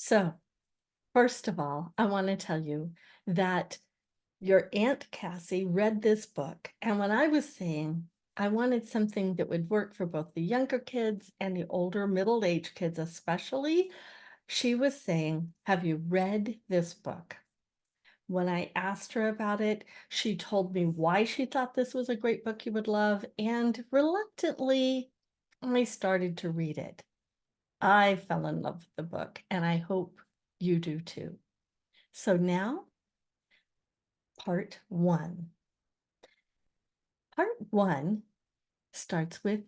So, first of all, I want to tell you that your Aunt Cassie read this book. And when I was saying I wanted something that would work for both the younger kids and the older middle-aged kids, especially, she was saying, have you read this book? When I asked her about it, she told me why she thought this was a great book you would love. And reluctantly, I started to read it. I fell in love with the book, and I hope you do too. So now, part one. Part one starts with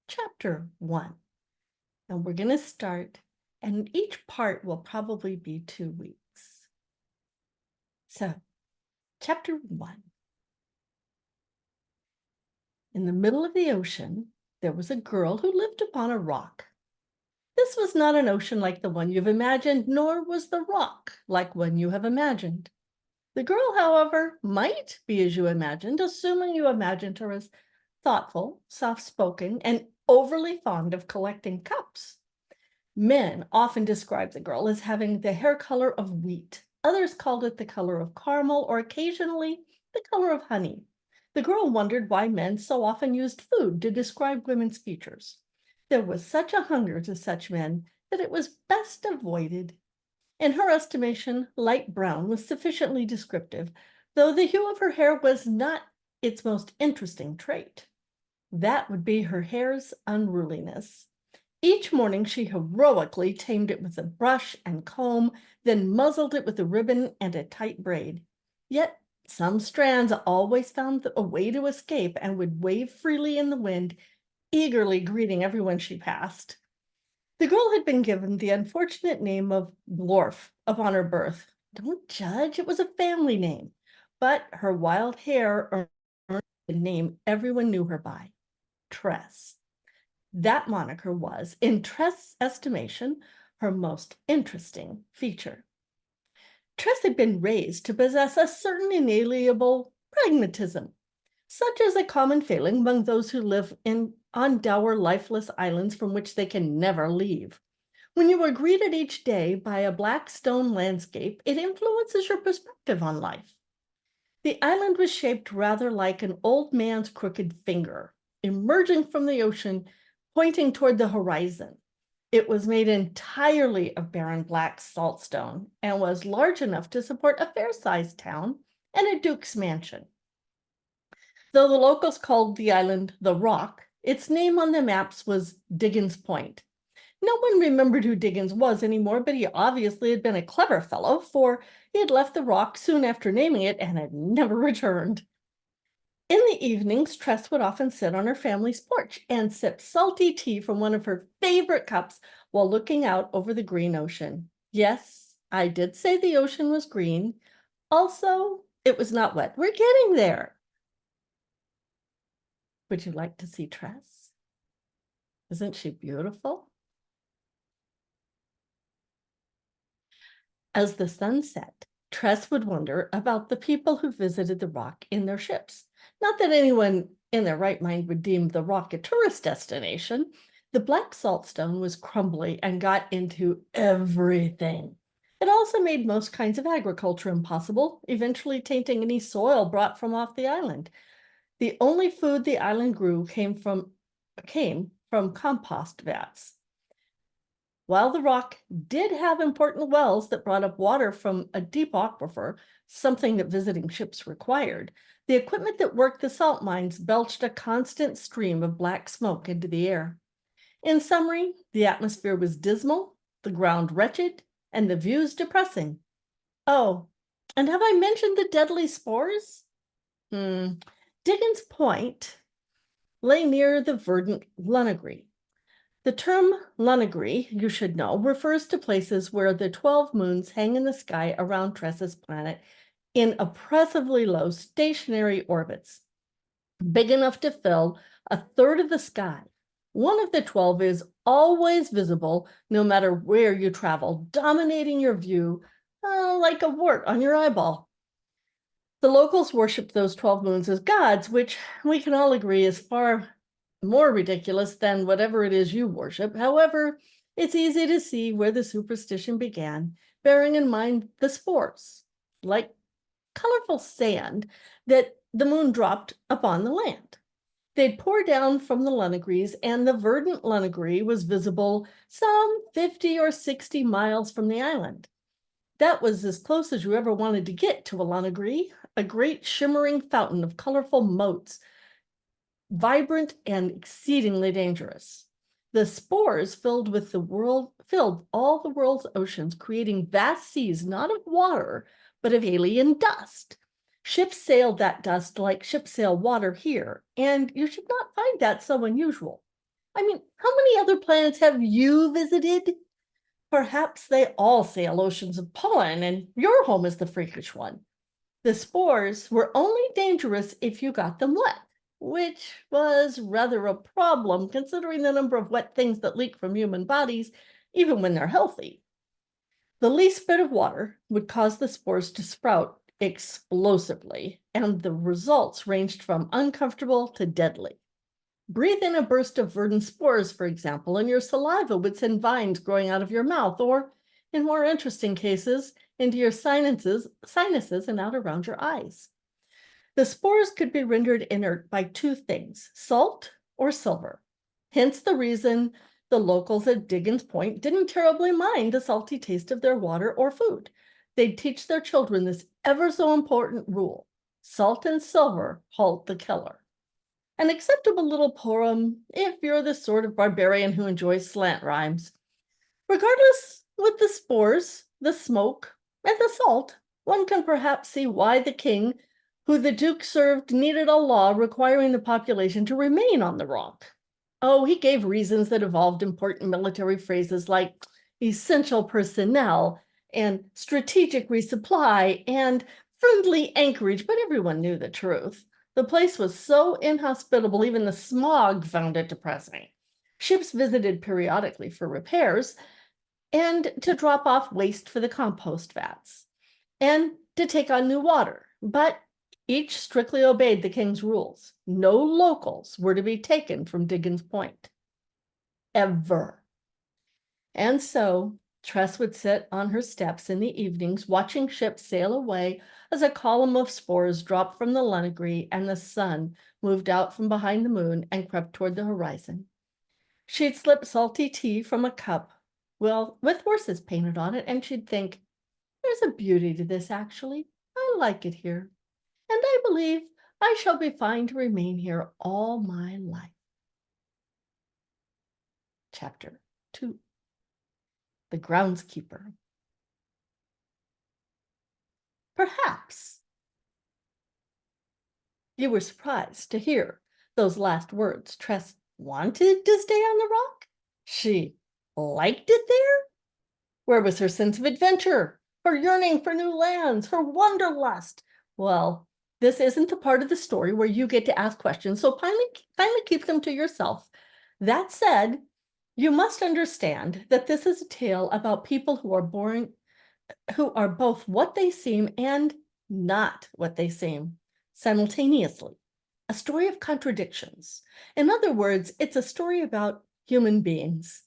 chapter one. And we're going to start, and each part will probably be 2 weeks. So, chapter one. In the middle of the ocean, there was a girl who lived upon a rock. This was not an ocean like the one you've imagined, nor was the rock like one you have imagined. The girl, however, might be as you imagined, assuming you imagined her as thoughtful, soft-spoken, and overly fond of collecting cups. Men often describe the girl as having the hair color of wheat. Others called it the color of caramel, or occasionally the color of honey. The girl wondered why men so often used food to describe women's features. There was such a hunger to such men that it was best avoided. In her estimation, light brown was sufficiently descriptive, though the hue of her hair was not its most interesting trait. That would be her hair's unruliness. Each morning she heroically tamed it with a brush and comb, then muzzled it with a ribbon and a tight braid. Yet some strands always found a way to escape and would wave freely in the wind, eagerly greeting everyone she passed. The girl had been given the unfortunate name of Dwarf upon her birth. Don't judge, it was a family name, but her wild hair earned the name everyone knew her by, Tress. That moniker was, in Tress' estimation, her most interesting feature. Tress had been raised to possess a certain inalienable pragmatism, such as a common failing among those who live on dour, lifeless islands from which they can never leave. When you are greeted each day by a black stone landscape, it influences your perspective on life. The island was shaped rather like an old man's crooked finger, emerging from the ocean, pointing toward the horizon. It was made entirely of barren black saltstone and was large enough to support a fair-sized town and a duke's mansion. Though the locals called the island the Rock, its name on the maps was Diggins Point. No one remembered who Diggins was anymore, but he obviously had been a clever fellow, for he had left the Rock soon after naming it and had never returned. In the evenings, Tress would often sit on her family's porch and sip salty tea from one of her favorite cups while looking out over the green ocean. Yes, I did say the ocean was green. Also, it was not wet. We're getting there. Would you like to see Tress? Isn't she beautiful? As the sun set, Tress would wonder about the people who visited the Rock in their ships. Not that anyone in their right mind would deem the Rock a tourist destination. The black saltstone was crumbly and got into everything. It also made most kinds of agriculture impossible, eventually tainting any soil brought from off the island. The only food the island grew came from compost vats. While the Rock did have important wells that brought up water from a deep aquifer, something that visiting ships required, the equipment that worked the salt mines belched a constant stream of black smoke into the air. In summary, the atmosphere was dismal, the ground wretched, and the views depressing. Oh, and have I mentioned the deadly spores? Diggins Point lay near the verdant Lunagre. The term Lunagre, you should know, refers to places where the 12 moons hang in the sky around Tress's planet in oppressively low stationary orbits, big enough to fill a third of the sky. One of the 12 is always visible no matter where you travel, dominating your view like a wart on your eyeball. The locals worship those 12 moons as gods, which we can all agree is far more ridiculous than whatever it is you worship. However, It's easy to see where the superstition began, bearing in mind the spores, like colorful sand that the moon dropped upon the land. They'd pour down from the Lenegrees, and the verdant Lenegree was visible some 50 or 60 miles from the island. That was as close as you ever wanted to get to a Lenegree, a great shimmering fountain of colorful motes, vibrant and exceedingly dangerous. The spores filled all the world's oceans, creating vast seas not of water, but of alien dust. Ships sailed that dust like ships sail water here, and you should not find that so unusual. I mean, how many other planets have you visited? Perhaps they all sail oceans of pollen, and your home is the freakish one. The spores were only dangerous if you got them wet, which was rather a problem considering the number of wet things that leak from human bodies, even when they're healthy. The least bit of water would cause the spores to sprout explosively, and the results ranged from uncomfortable to deadly. Breathe in a burst of verdant spores, for example, and your saliva would send vines growing out of your mouth, or, in more interesting cases, into your sinuses and out around your eyes. The spores could be rendered inert by two things, salt or silver. Hence the reason the locals at Diggins Point didn't terribly mind the salty taste of their water or food. They'd teach their children this ever so important rule: salt and silver halt the killer. An acceptable little poem if you're the sort of barbarian who enjoys slant rhymes. Regardless, with the spores, the smoke, and the salt, one can perhaps see why the king who the duke served needed a law requiring the population to remain on the rock. Oh, he gave reasons that evolved important military phrases like essential personnel and strategic resupply and friendly anchorage, but everyone knew the truth. The place was so inhospitable, even the smog found it depressing. Ships visited periodically for repairs and to drop off waste for the compost vats and to take on new water, but each strictly obeyed the king's rules. No locals were to be taken from Diggins Point. Ever. And so Tress would sit on her steps in the evenings, watching ships sail away as a column of spores dropped from the Lenegree and the sun moved out from behind the moon and crept toward the horizon. She'd slip salty tea from a cup, well, with horses painted on it, and she'd think, there's a beauty to this, actually. I like it here, and I believe I shall be fine to remain here all my life. Chapter 2. The Groundskeeper. Perhaps you were surprised to hear those last words. Tress wanted to stay on the rock? She liked it there? Where was her sense of adventure, her yearning for new lands, her wanderlust? Well, this isn't the part of the story where you get to ask questions, so kindly keep them to yourself. That said, you must understand that this is a tale about people who are both what they seem and not what they seem simultaneously. A story of contradictions. In other words, it's a story about human beings.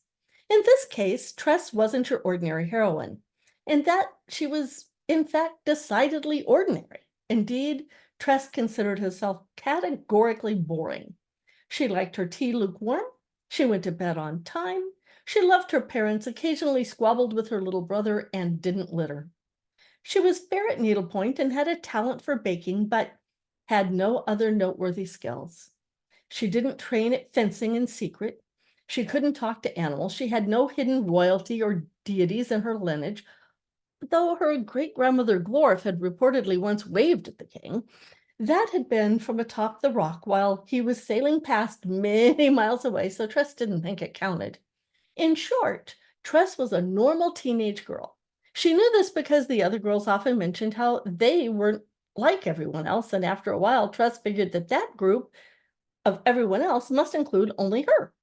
In this case, Tress wasn't your ordinary heroine, in that she was, in fact, decidedly ordinary. Indeed, Tress considered herself categorically boring. She liked her tea lukewarm. She went to bed on time. She loved her parents, occasionally squabbled with her little brother, and didn't litter. She was fair at needlepoint and had a talent for baking, but had no other noteworthy skills. She didn't train at fencing in secret. She couldn't talk to animals. She had no hidden royalty or deities in her lineage, though her great-grandmother Glorf had reportedly once waved at the king. That had been from atop the rock while he was sailing past many miles away, so Tress didn't think it counted. In short, Tress was a normal teenage girl. She knew this because the other girls often mentioned how they weren't like everyone else, and after a while, Tress figured that that group of everyone else must include only her.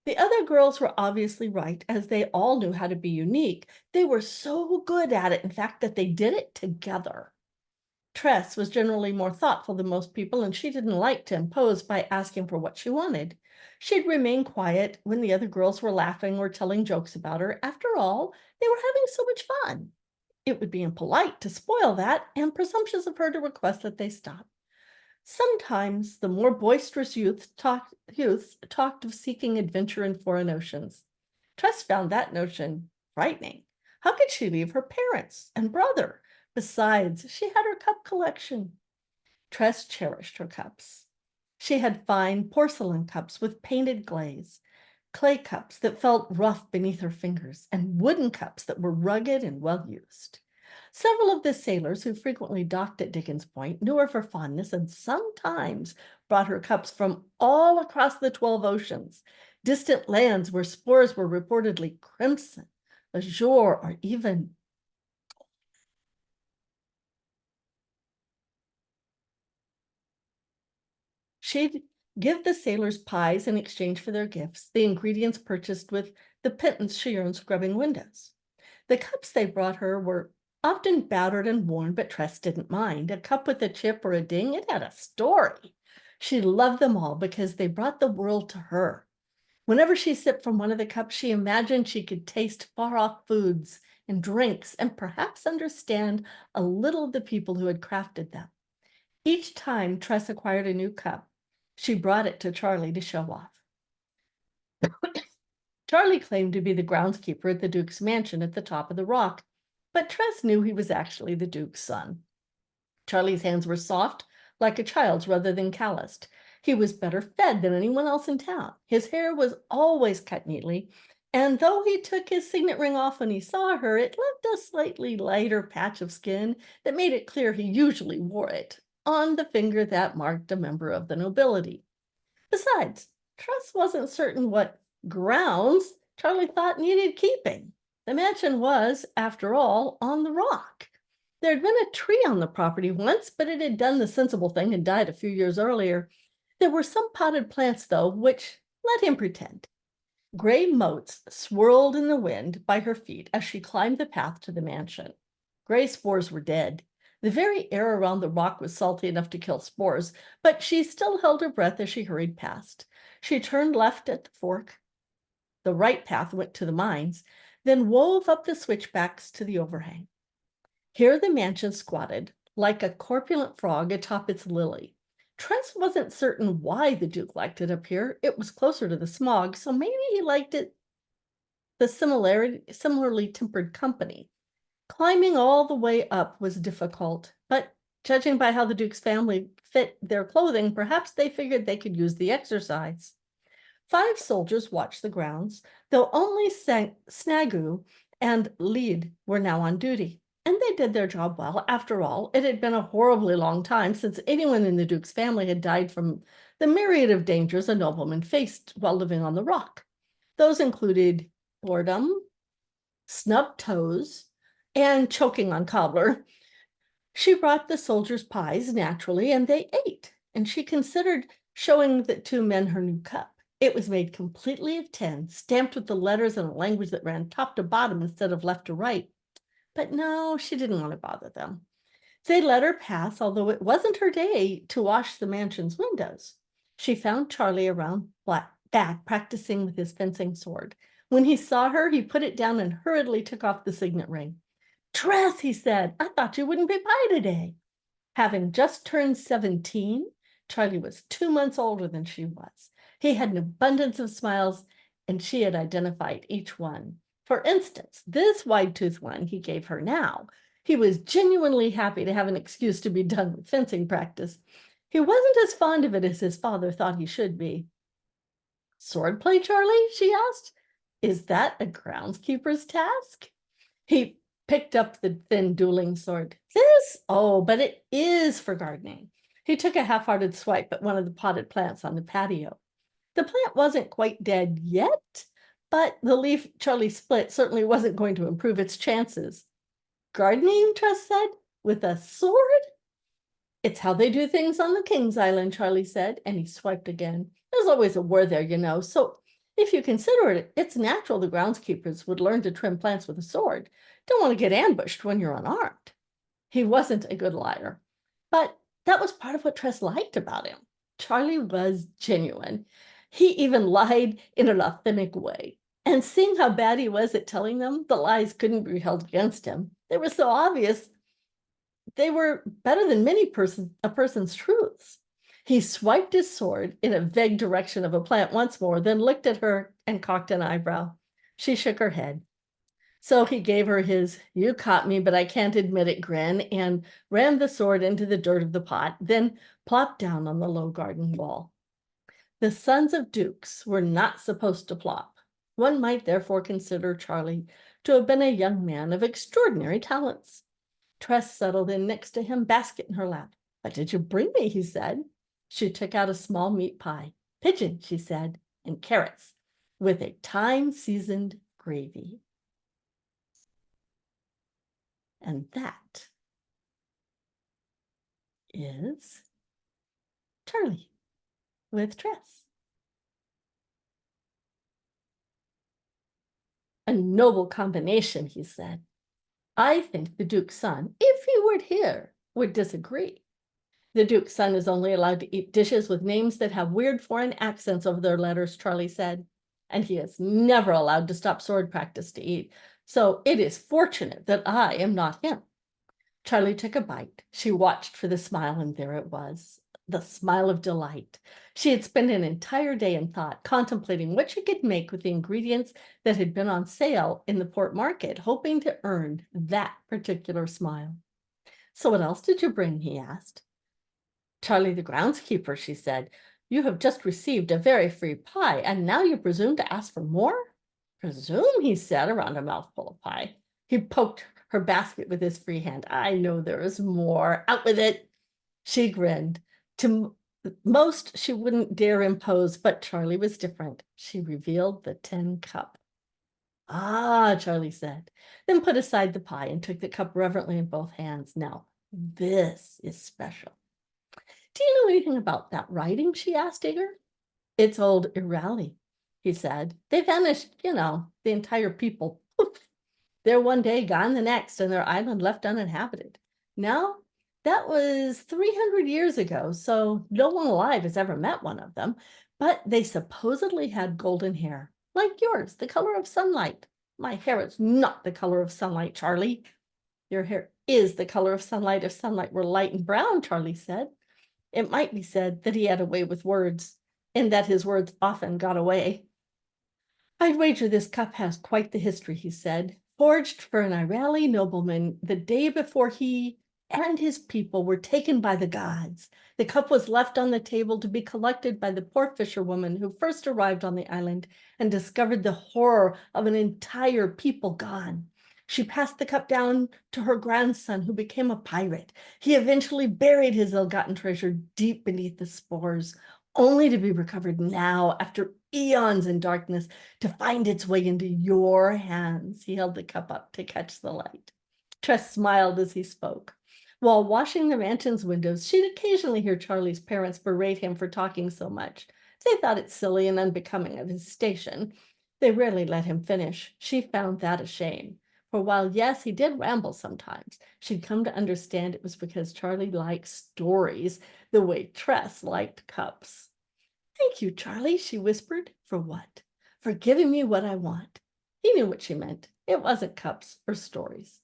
The other girls were obviously right, as they all knew how to be unique. They were so good at it, in fact, that they did it together. Tress was generally more thoughtful than most people, and she didn't like to impose by asking for what she wanted. She'd remain quiet when the other girls were laughing or telling jokes about her. After all, they were having so much fun. It would be impolite to spoil that and presumptuous of her to request that they stop. Sometimes the more boisterous youths talked of seeking adventure in foreign oceans. Tress found that notion frightening. How could she leave her parents and brother? Besides, she had her cup collection. Tress cherished her cups. She had fine porcelain cups with painted glaze, clay cups that felt rough beneath her fingers, and wooden cups that were rugged and well used. Several of the sailors who frequently docked at Dickens Point knew of her fondness and sometimes brought her cups from all across the 12 oceans, distant lands where spores were reportedly crimson, azure, or even she'd give the sailors pies in exchange for their gifts, the ingredients purchased with the pittance she earned scrubbing windows. The cups they brought her were often battered and worn, but Tress didn't mind. A cup with a chip or a ding, it had a story. She loved them all because they brought the world to her. Whenever she sipped from one of the cups, she imagined she could taste far off foods and drinks and perhaps understand a little of the people who had crafted them. Each time Tress acquired a new cup, she brought it to Charlie to show off. Charlie claimed to be the groundskeeper at the Duke's mansion at the top of the rock, but Tress knew he was actually the Duke's son. Charlie's hands were soft, like a child's rather than calloused. He was better fed than anyone else in town. His hair was always cut neatly, and though he took his signet ring off when he saw her, it left a slightly lighter patch of skin that made it clear he usually wore it on the finger that marked a member of the nobility. Besides, Tress wasn't certain what grounds Charlie thought needed keeping. The mansion was, after all, on the rock. There had been a tree on the property once, but it had done the sensible thing and died a few years earlier. There were some potted plants, though, which let him pretend. Gray motes swirled in the wind by her feet as she climbed the path to the mansion. Gray spores were dead. The very air around the rock was salty enough to kill spores, but she still held her breath as she hurried past. She turned left at the fork. The right path went to the mines, then wove up the switchbacks to the overhang. Here the mansion squatted, like a corpulent frog atop its lily. Tress wasn't certain why the Duke liked it up here. It was closer to the smog, so maybe he liked it the similarly tempered company. Climbing all the way up was difficult, but judging by how the Duke's family fit their clothing, perhaps they figured they could use the exercise. 5 soldiers watched the grounds, though only Snagu and Lead were now on duty. And they did their job well. After all, it had been a horribly long time since anyone in the Duke's family had died from the myriad of dangers a nobleman faced while living on the rock. Those included boredom, snubbed toes, and choking on cobbler. She brought the soldiers pies naturally, and they ate, and she considered showing the 2 men her new cup. It was made completely of tin, stamped with the letters in a language that ran top to bottom instead of left to right. But no, she didn't want to bother them. They let her pass, although it wasn't her day to wash the mansion's windows. She found Charlie around back practicing with his fencing sword. When he saw her, he put it down and hurriedly took off the signet ring. Tress, he said, I thought you wouldn't be by today. Having just turned 17, Charlie was 2 months older than she was. He had an abundance of smiles, and she had identified each one. For instance, this wide-toothed one he gave her now. He was genuinely happy to have an excuse to be done with fencing practice. He wasn't as fond of it as his father thought he should be. Swordplay, Charlie? She asked. Is that a groundskeeper's task? He picked up the thin dueling sword. This? Oh, but it is for gardening. He took a half-hearted swipe at one of the potted plants on the patio. The plant wasn't quite dead yet, but the leaf Charlie split certainly wasn't going to improve its chances. Gardening, Tress said, with a sword? It's how they do things on the King's Island, Charlie said, and he swiped again. There's always a war there, you know, so if you consider it, it's natural the groundskeepers would learn to trim plants with a sword. Don't want to get ambushed when you're unarmed. He wasn't a good liar, but that was part of what Tress liked about him. Charlie was genuine. He even lied in an authentic way. And seeing how bad he was at telling them, the lies couldn't be held against him. They were so obvious, they were better than a person's truths. He swiped his sword in a vague direction of a plant once more, then looked at her and cocked an eyebrow. She shook her head. So he gave her his "you caught me, but I can't admit it" grin and rammed the sword into the dirt of the pot, then plopped down on the low garden wall. The sons of dukes were not supposed to plop. One might therefore consider Charlie to have been a young man of extraordinary talents. Tress settled in next to him, basket in her lap. "What did you bring me?" he said. She took out a small meat pie. "Pigeon," she said, "and carrots with a thyme-seasoned gravy." And that is Charlie with Tress. "A noble combination," he said. "I think the Duke's son, if he were here, would disagree. The Duke's son is only allowed to eat dishes with names that have weird foreign accents over their letters," Charlie said. "And he is never allowed to stop sword practice to eat. So it is fortunate that I am not him." Charlie took a bite. She watched for the smile, and there it was, the smile of delight. She had spent an entire day in thought, contemplating what she could make with the ingredients that had been on sale in the port market, hoping to earn that particular smile. "So what else did you bring?" he asked. "Charlie the groundskeeper," she said. "You have just received a very free pie, and now you presume to ask for more?" "Presume," he said, around a mouthful of pie. He poked her basket with his free hand. "I know there is more. Out with it." She grinned. To most, she wouldn't dare impose, but Charlie was different. She revealed the tin cup. "Ah," Charlie said, then put aside the pie and took the cup reverently in both hands. "Now, this is special." "Do you know anything about that writing?" she asked, eager. "It's old Irali," he said. "They vanished, the entire people. Poof! They're one day, gone the next, and their island left uninhabited. Now, that was 300 years ago, so no one alive has ever met one of them, but they supposedly had golden hair, like yours, the color of sunlight." "My hair is not the color of sunlight, Charlie." "Your hair is the color of sunlight if sunlight were light and brown," Charlie said. It might be said that he had a way with words, and that his words often got away. "I'd wager this cup has quite the history," he said. "Forged for an Irali nobleman the day before he and his people were taken by the gods. The cup was left on the table to be collected by the poor fisherwoman who first arrived on the island and discovered the horror of an entire people gone. She passed the cup down to her grandson, who became a pirate. He eventually buried his ill-gotten treasure deep beneath the spores, only to be recovered now, after eons in darkness, to find its way into your hands." He held the cup up to catch the light. Tress smiled as he spoke. While washing the mansion's windows, she'd occasionally hear Charlie's parents berate him for talking so much. They thought it silly and unbecoming of his station. They rarely let him finish. She found that a shame. For while, yes, he did ramble sometimes, she'd come to understand it was because Charlie liked stories the way Tress liked cups. "Thank you, Charlie," she whispered. "For what?" "For giving me what I want." He knew what she meant. It wasn't cups or stories.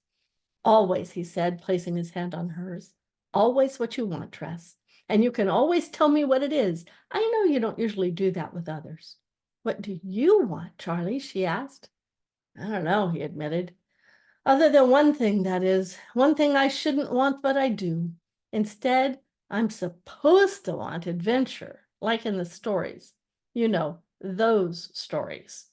"Always," he said, placing his hand on hers. "Always what you want, Tress. And you can always tell me what it is. I know you don't usually do that with others." "What do you want, Charlie?" she asked. "I don't know," he admitted. "Other than one thing, that is, one thing I shouldn't want, but I do. Instead, I'm supposed to want adventure, like in the stories. Those stories."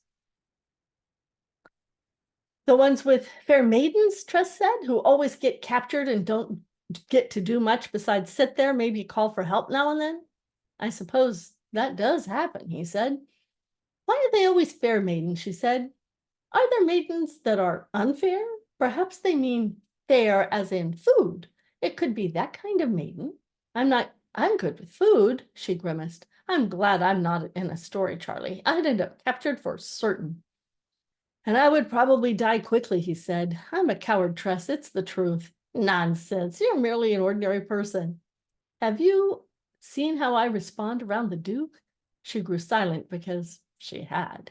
"The ones with fair maidens," Tress said, "who always get captured and don't get to do much besides sit there, maybe call for help now and then?" "I suppose that does happen," he said. "Why are they always fair maidens?" she said. "Are there maidens that are unfair? Perhaps they mean fair as in food. It could be that kind of maiden." I'm good with food," she grimaced. "I'm glad I'm not in a story, Charlie. I'd end up captured for certain." "And I would probably die quickly," he said. "I'm a coward, Tress. It's the truth." "Nonsense. You're merely an ordinary person." "Have you seen how I respond around the Duke?" She grew silent because she had.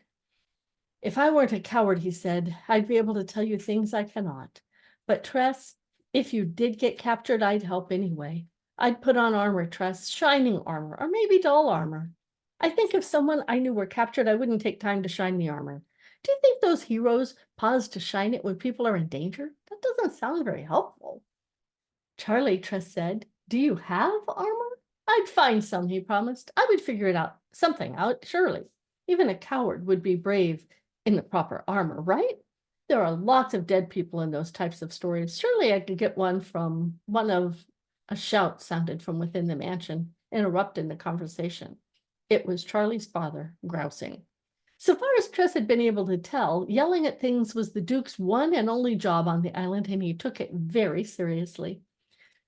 If I weren't a coward, he said, I'd be able to tell you things I cannot. But Tress, if you did get captured, I'd help anyway. I'd put on armor, Tress, shining armor, or maybe dull armor. I think if someone I knew were captured, I wouldn't take time to shine the armor. Do you think those heroes pause to shine it when people are in danger? That doesn't sound very helpful. Charlie, Tress said, do you have armor? I'd find some, he promised. I would figure it out, something out, surely. Even a coward would be brave in the proper armor, right? There are lots of dead people in those types of stories. Surely I could get one from one of a shout sounded from within the mansion, interrupting the conversation. It was Charlie's father, grousing. So far as Tress had been able to tell, yelling at things was the Duke's one and only job on the island, and he took it very seriously.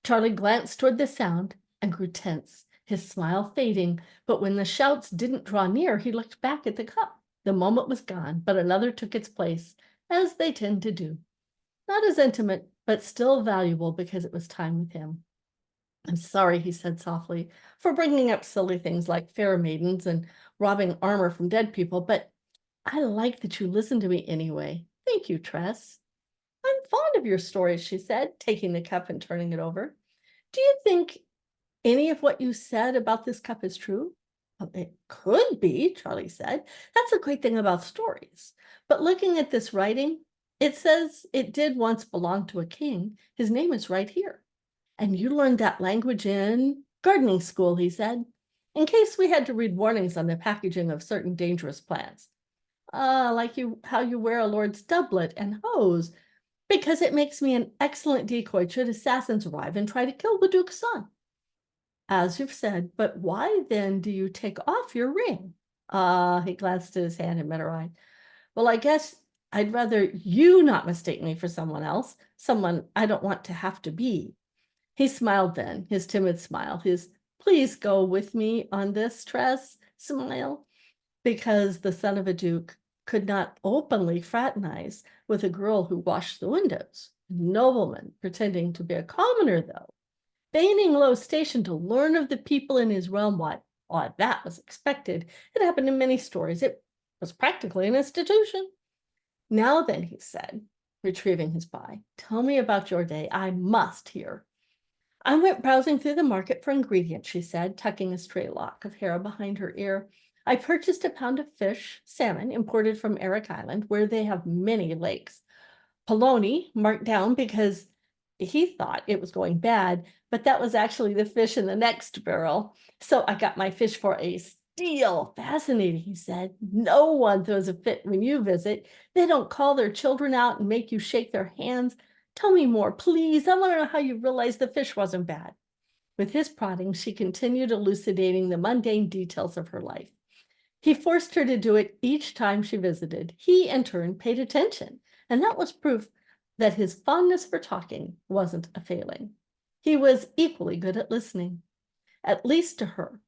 Charlie glanced toward the sound and grew tense, his smile fading, but when the shouts didn't draw near, he looked back at the cup. The moment was gone, but another took its place, as they tend to do. Not as intimate, but still valuable because it was time with him. I'm sorry, he said softly, for bringing up silly things like fair maidens and robbing armor from dead people, but I like that you listened to me anyway. Thank you, Tress. I'm fond of your stories, she said, taking the cup and turning it over. Do you think any of what you said about this cup is true? Well, it could be, Charlie said. That's a great thing about stories. But looking at this writing, it says it did once belong to a king. His name is right here. And you learned that language in gardening school, he said, in case we had to read warnings on the packaging of certain dangerous plants. Like how you wear a lord's doublet and hose, because it makes me an excellent decoy should assassins arrive and try to kill the Duke's son. As you've said, but why then do you take off your ring? He glanced at his hand and met her eye. Well, I guess I'd rather you not mistake me for someone else, someone I don't want to have to be. He smiled then, his timid smile, his please go with me on this, Tress smile, because the son of a duke could not openly fraternize with a girl who washed the windows. Nobleman, pretending to be a commoner, though, feigning low station to learn of the people in his realm. Why, that was expected. It happened in many stories. It was practically an institution. Now then, he said, retrieving his pie, tell me about your day. I must hear. I went browsing through the market for ingredients, she said, tucking a stray lock of hair behind her ear. I purchased a pound of fish, salmon, imported from Eric Island, where they have many lakes. Polony, marked down because he thought it was going bad, but that was actually the fish in the next barrel. So I got my fish for a steal. Fascinating, he said. No one throws a fit when you visit. They don't call their children out and make you shake their hands. Tell me more, please. I want to know how you realized the fish wasn't bad. With his prodding, she continued elucidating the mundane details of her life. He forced her to do it each time she visited. He, in turn, paid attention, and that was proof that his fondness for talking wasn't a failing. He was equally good at listening, at least to her.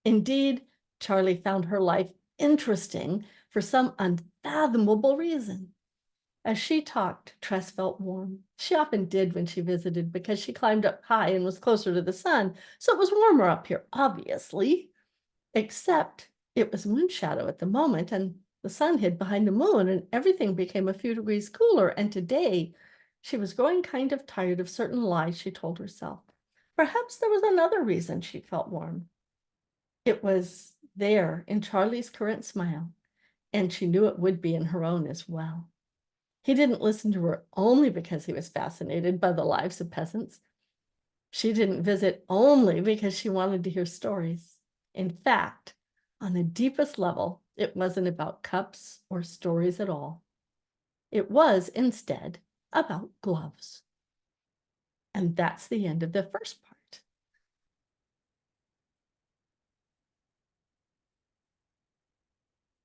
Indeed, Charlie found her life interesting for some unfathomable reason. As she talked, Tress felt warm. She often did when she visited because she climbed up high and was closer to the sun, so it was warmer up here, obviously, except it was moon shadow at the moment, and the sun hid behind the moon, and everything became a few degrees cooler. And today, she was growing kind of tired of certain lies she told herself. Perhaps there was another reason she felt warm. It was there in Charlie's current smile, and she knew it would be in her own as well. He didn't listen to her only because he was fascinated by the lives of peasants. She didn't visit only because she wanted to hear stories. In fact, on the deepest level, it wasn't about cups or stories at all. It was instead about gloves. And that's the end of the first part.